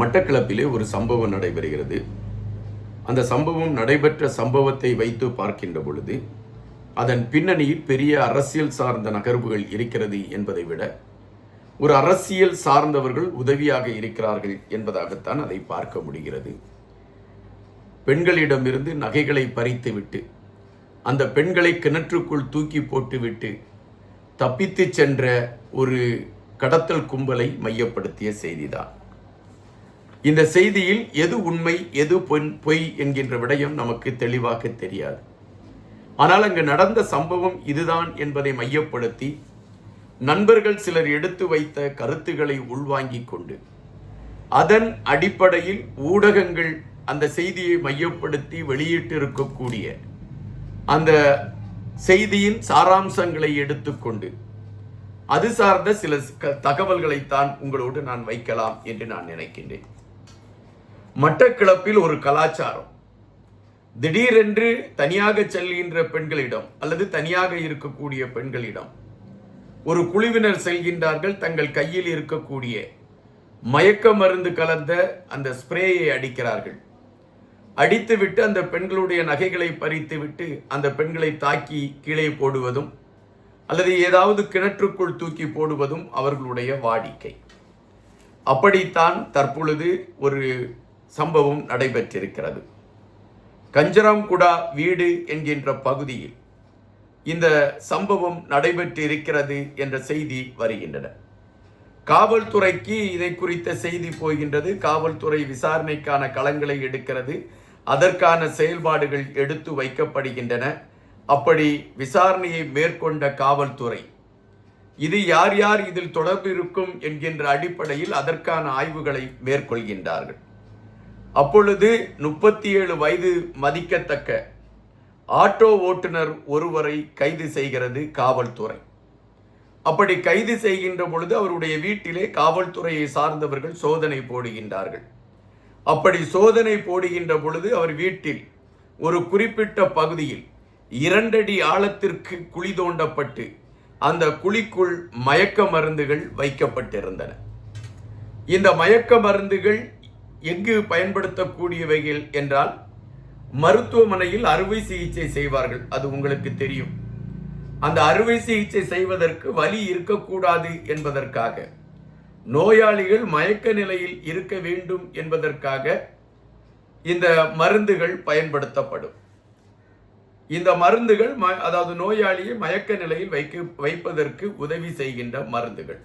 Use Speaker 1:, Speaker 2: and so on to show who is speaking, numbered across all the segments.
Speaker 1: மட்டக்களப்பிலே ஒரு சம்பவம் நடைபெறுகிறது. அந்த சம்பவம் நடைபெற்ற சம்பவத்தை வைத்து பார்க்கின்ற பொழுது அதன் பின்னணியில் பெரிய அரசியல் சார்ந்த நகர்வுகள் இருக்கிறது என்பதை விட ஒரு அரசியல் சார்ந்தவர்கள் உதவியாக இருக்கிறார்கள் என்பதாகத்தான் அதை பார்க்க முடிகிறது. பெண்களிடமிருந்து நகைகளை பறித்துவிட்டு அந்த பெண்களை கிணற்றுக்குள் தூக்கி போட்டுவிட்டு தப்பித்து சென்ற ஒரு கடத்தல் கும்பலை மையப்படுத்திய செய்திதான். இந்த செய்தியில் எது உண்மை எது பொய் என்கின்ற விடயம் நமக்கு தெளிவாக தெரியாது. ஆனால் அங்கு நடந்த சம்பவம் இதுதான் என்பதை மையப்படுத்தி நண்பர்கள் சிலர் எடுத்து வைத்த கருத்துக்களை உள்வாங்கிக் கொண்டு அதன் அடிப்படையில் ஊடகங்கள் அந்த செய்தியை மையப்படுத்தி வெளியிட்டிருக்கக்கூடிய அந்த செய்தியின் சாராம்சங்களை எடுத்துக்கொண்டு அது சார்ந்த சில தகவல்களைத்தான் உங்களோடு நான் வைக்கலாம் என்று நான் நினைக்கின்றேன். மட்டக்களப்பில் ஒரு கலாச்சாரம், திடீரென்று தனியாக செல்கின்ற பெண்களிடம் அல்லது தனியாக இருக்கக்கூடிய பெண்களிடம் ஒரு குழுவினர் செல்கின்றார்கள். தங்கள் கையில் இருக்கக்கூடிய மயக்க மருந்து கலந்த அந்த ஸ்ப்ரேயை அடிக்கிறார்கள். அடித்துவிட்டு அந்த பெண்களுடைய நகைகளை பறித்துவிட்டு அந்த பெண்களை தாக்கி கீழே போடுவதும் அல்லது ஏதாவது கிணற்றுக்குள் தூக்கி போடுவதும் அவர்களுடைய வாடிக்கை. அப்படித்தான் தற்பொழுது ஒரு சம்பவம் நடைபெற்றிருக்கிறது. கஞ்சராம்குடா வீடு என்கின்ற பகுதியில் இந்த சம்பவம் நடைபெற்றிருக்கிறது என்ற செய்தி வருகின்றன. காவல்துறைக்கு இதை குறித்த செய்தி போகின்றது. காவல்துறை விசாரணைக்கான களங்களை எடுக்கிறது. அதற்கான செயல்பாடுகள் எடுத்து வைக்கப்படுகின்றன. அப்படி விசாரணையை மேற்கொண்ட காவல்துறை இது யார் யார் இதில் தொடர்பு இருக்கும் என்கின்ற அடிப்படையில் அதற்கான ஆய்வுகளை மேற்கொள்கின்றார்கள். அப்பொழுது 37 வயது மதிக்கத்தக்க ஆட்டோ ஓட்டுநர் ஒருவரை கைது செய்கிறது காவல்துறை. அப்படி கைது செய்கின்ற பொழுது அவருடைய வீட்டிலே காவல்துறையை சார்ந்தவர்கள் சோதனை போடுகின்றார்கள். அப்படி சோதனை போடுகின்ற பொழுது அவர் வீட்டில் ஒரு குறிப்பிட்ட பகுதியில் 2 அடி ஆழத்திற்கு குழி தோண்டப்பட்டு அந்த குழிக்குள் மயக்க மருந்துகள் வைக்கப்பட்டிருந்தன. இந்த மயக்க மருந்துகள் எங்கு பயன்படுத்தக்கூடியவைகள் என்றால் மருத்துவமனையில் அறுவை சிகிச்சை செய்வார்கள். அது உங்களுக்கு தெரியும். அந்த அறுவை சிகிச்சை செய்வதற்கு வலி இருக்கக்கூடாது என்பதற்காக, நோயாளிகள் மயக்க நிலையில் இருக்க வேண்டும் என்பதற்காக இந்த மருந்துகள் பயன்படுத்தப்படும். இந்த மருந்துகள் அதாவது நோயாளியை மயக்க நிலையில் வைப்பதற்கு உதவி செய்கின்ற மருந்துகள்.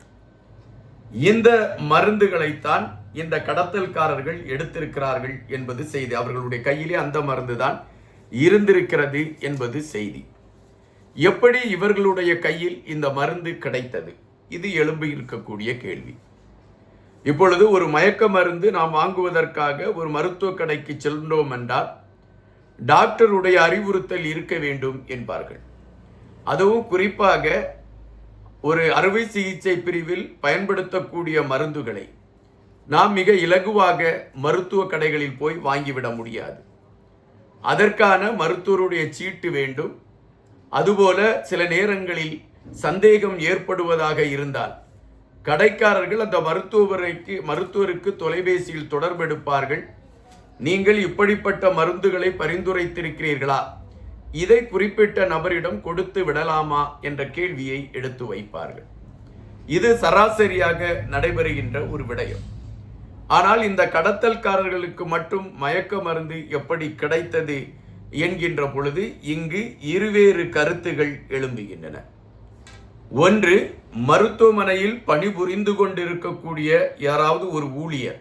Speaker 1: இந்த மருந்துகளைத்தான் இந்த கடத்தல்காரர்கள் எடுத்திருக்கிறார்கள் என்பது செய்தி. அவர்களுடைய கையிலே அந்த மருந்து தான் இருந்திருக்கிறது என்பது செய்தி. எப்படி இவர்களுடைய கையில் இந்த மருந்து கிடைத்தது? இது எழும்பி இருக்கக்கூடிய கேள்வி. இப்பொழுது ஒரு மயக்க மருந்து நாம் வாங்குவதற்காக ஒரு மருத்துவ கடைக்கு சென்றோம் என்றால் டாக்டருடைய அறிவுறுத்தல் இருக்க வேண்டும் என்பார்கள். அதுவும் குறிப்பாக ஒரு அறுவை சிகிச்சை பிரிவில் பயன்படுத்தக்கூடிய மருந்துகளை நாம் மிக இலகுவாக மருத்துவ கடைகளில் போய் வாங்கிவிட முடியாது. அதற்கான மருத்துவருடைய சீட்டு வேண்டும். அதுபோல சில நேரங்களில் சந்தேகம் ஏற்படுவதாக இருந்தால் கடைக்காரர்கள் அந்த மருத்துவருக்கு தொலைபேசியில் தொடர்பெடுப்பார்கள். நீங்கள் இப்படிப்பட்ட மருந்துகளை பரிந்துரைத்திருக்கிறீர்களா, இதை குறிப்பிட்ட நபரிடம் கொடுத்து விடலாமா என்ற கேள்வியை எடுத்து வைப்பார்கள். இது சராசரியாக நடைபெறுகின்ற ஒரு விடயம். ஆனால் இந்த கடத்தல்காரர்களுக்கு மட்டும் மயக்க மருந்து எப்படி கிடைத்தது என்கின்ற பொழுது இங்கு இருவேறு கருத்துகள் எழும்புகின்றன. ஒன்று, மருத்துவமனையில் பணிபுரிந்து கொண்டிருக்கக்கூடிய யாராவது ஒரு ஊழியர்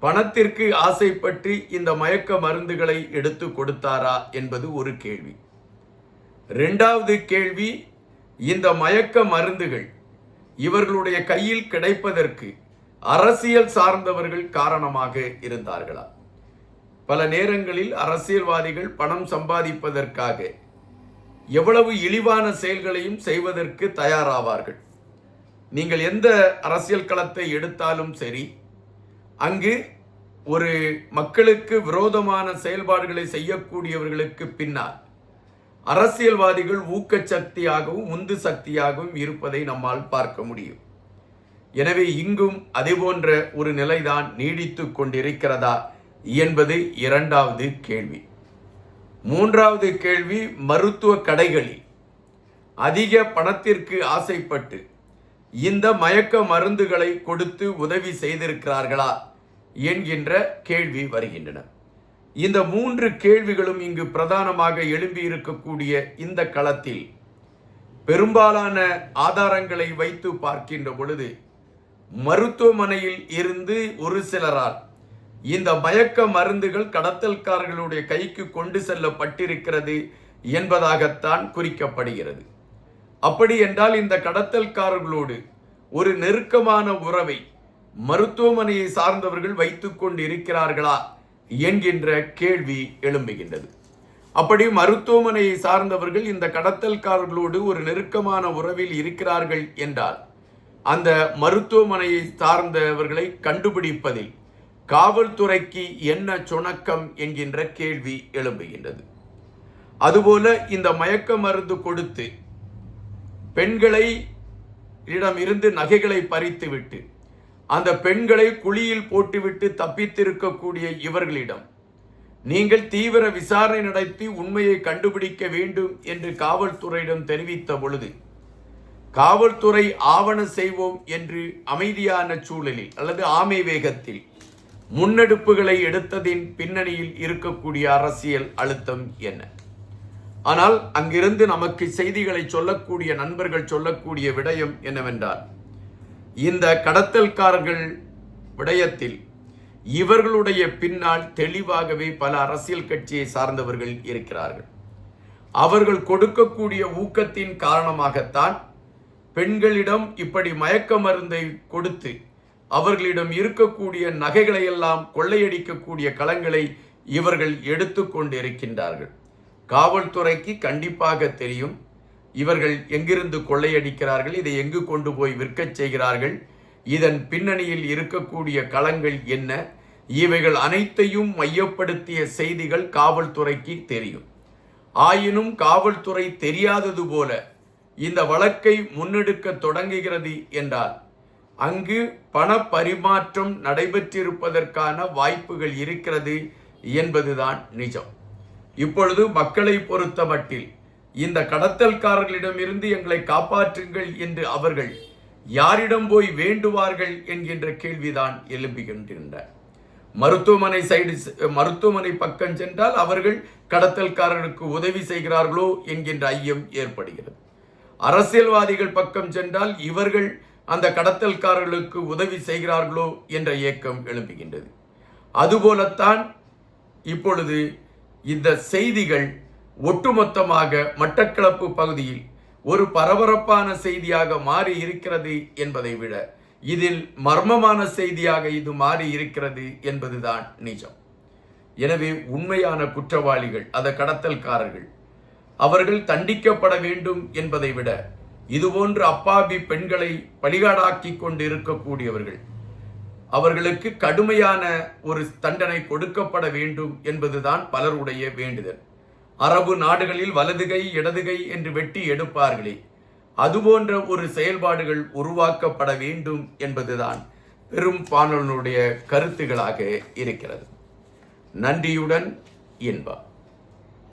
Speaker 1: பணத்திற்கு ஆசைப்பட்டு இந்த மயக்க மருந்துகளை எடுத்து கொடுத்தாரா என்பது ஒரு கேள்வி. 2வது கேள்வி, இந்த மயக்க மருந்துகள் இவர்களுடைய கையில் கிடைப்பதற்கு அரசியல் சார்ந்தவர்கள் காரணமாக இருந்தார்களா? பல நேரங்களில் அரசியல்வாதிகள் பணம் சம்பாதிப்பதற்காக எவ்வளவு இழிவான செயல்களையும் செய்வதற்கு தயாராவார்கள். நீங்கள் எந்த அரசியல் களத்தை எடுத்தாலும் சரி, அங்கு ஒரு மக்களுக்கு விரோதமான செயல்பாடுகளை செய்யக்கூடியவர்களுக்கு பின்னால் அரசியல்வாதிகள் ஊக்க சக்தியாகவும் உந்து சக்தியாகவும் இருப்பதை நம்மால் பார்க்க முடியும். எனவே இங்கும் அதேபோன்ற ஒரு நிலைதான் நீடித்து கொண்டிருக்கிறதா என்பது இரண்டாவது கேள்வி. மூன்றாவது கேள்வி, மருத்துவ கடைகளில் அதிக பணத்திற்கு ஆசைப்பட்டு இந்த மயக்க மருந்துகளை கொடுத்து உதவி செய்திருக்கிறார்களா என்கின்ற கேள்வி வருகின்றன. இந்த மூன்று கேள்விகளும் இங்கு பிரதானமாக எழும்பி இருக்கக்கூடிய இந்த களத்தில் பெரும்பாலான ஆதாரங்களை வைத்து பார்க்கின்ற பொழுது மருத்துவமனையில் இருந்து ஒரு சிலரால் இந்த மயக்க மருந்துகள் கடத்தல்காரர்களுடைய கைக்கு கொண்டு செல்லப்பட்டிருக்கிறது என்பதாகத்தான் குறிக்கப்படுகிறது. அப்படி என்றால் இந்த கடத்தல்காரர்களோடு ஒரு நெருக்கமான உறவை மருத்துவமனையை சார்ந்தவர்கள் வைத்துக் கொண்டு இருக்கிறார்களா என்கின்ற கேள்வி எழும்புகின்றது. அப்படி மருத்துவமனையை சார்ந்தவர்கள் இந்த கடத்தல்காரர்களோடு ஒரு நெருக்கமான உறவில் இருக்கிறார்கள் என்றால் அந்த மருத்துவமனையை சார்ந்தவர்களை கண்டுபிடிப்பதில் காவல்துறைக்கு என்ன சுணக்கம் என்கின்ற கேள்வி எழும்புகின்றது. அதுபோல இந்த மயக்க மருந்து கொடுத்து பெண்களை இடமிருந்து நகைகளை பறித்துவிட்டு அந்த பெண்களை குழியில் போட்டுவிட்டு தப்பித்திருக்கக்கூடிய இவர்களிடம் நீங்கள் தீவிர விசாரணை நடத்தி உண்மையை கண்டுபிடிக்க வேண்டும் என்று காவல்துறையிடம் தெரிவித்த பொழுது காவல்துறை ஆவண செய்வோம் என்று அமைதியான சூழலில் அல்லது ஆமை வேகத்தில் முன்னெடுப்புகளை எடுத்ததின் பின்னணியில் இருக்கக்கூடிய அரசியல் அழுத்தம் என்ன? ஆனால் அங்கிருந்து நமக்கு செய்திகளை சொல்லக்கூடிய நண்பர்கள் சொல்லக்கூடிய விடயம் என்னவென்றால், இந்த கடத்தல்காரர்கள் விடயத்தில் இவர்களுடைய பின்னால் தெளிவாகவே பல அரசியல் கட்சியை சார்ந்தவர்கள் இருக்கிறார்கள். அவர்கள் கொடுக்கக்கூடிய ஊக்கத்தின் காரணமாகத்தான் பெண்களிடம் இப்படி மயக்க மருந்தை கொடுத்து அவர்களிடம் இருக்கக்கூடிய நகைகளை எல்லாம் கொள்ளையடிக்கக்கூடிய களங்களை இவர்கள் எடுத்து கொண்டிருக்கின்றார்கள். காவல்துறைக்கு கண்டிப்பாக தெரியும் இவர்கள் எங்கிருந்து கொள்ளையடிக்கிறார்கள், இதை எங்கு கொண்டு போய் விற்கச் செய்கிறார்கள், இதன் பின்னணியில் இருக்கக்கூடிய களங்கள் என்ன, இவைகள் அனைத்தையும் மையப்படுத்திய செய்திகள் காவல்துறைக்கு தெரியும். ஆயினும் காவல்துறை தெரியாதது போல இந்த வழக்கை முன்னெடுக்க தொடங்குகிறது என்றால் அங்கு பண பரிமாற்றம் நடைபெற்றிருப்பதற்கான வாய்ப்புகள் இருக்கிறது என்பதுதான் நிஜம். இப்பொழுது மக்களை பொறுத்த மட்டில் இந்த கடத்தல்காரர்களிடமிருந்து எங்களை காப்பாற்றுங்கள் என்று அவர்கள் யாரிடம் போய் வேண்டுவார்கள் என்கின்ற கேள்விதான் எழுப்புகின்றன. மருத்துவமனை பக்கம் சென்றால் அவர்கள் கடத்தல்காரர்களுக்கு உதவி செய்கிறார்களோ என்கின்ற ஐயம் ஏற்படுகிறது. அரசியல்வாதிகள் பக்கம் சென்றால் இவர்கள் அந்த கடத்தல்காரர்களுக்கு உதவி செய்கிறார்களோ என்ற ஏக்கம் எழுப்புகின்றது. அதுபோலத்தான் இப்பொழுது இந்த செய்திகள் ஒட்டுமொத்தமாக மட்டக்களப்பு பகுதியில் ஒரு பரபரப்பான செய்தியாக மாறி இருக்கிறது என்பதை விட இதில் மர்மமான செய்தியாக இது மாறி இருக்கிறது என்பதுதான் நிஜம். எனவே உண்மையான குற்றவாளிகள், அந்த கடத்தல்காரர்கள், அவர்கள் தண்டிக்கப்பட வேண்டும் என்பதை விட இதுபோன்று அப்பாவி பெண்களை பலிகாடாக்கி கொண்டு இருக்கக்கூடியவர்கள் அவர்களுக்கு கடுமையான ஒரு தண்டனை கொடுக்கப்பட வேண்டும் என்பதுதான் பலருடைய வேண்டுதல். அரபு நாடுகளில் வலதுகை இடதுகை என்று வெட்டி எடுப்பார்களே, அதுபோன்ற ஒரு செயல்பாடுகள் உருவாக்கப்பட வேண்டும் என்பதுதான் பெரும்பான்மையினுடைய கருத்துகளாக இருக்கிறது. நன்றியுடன் இன்பா.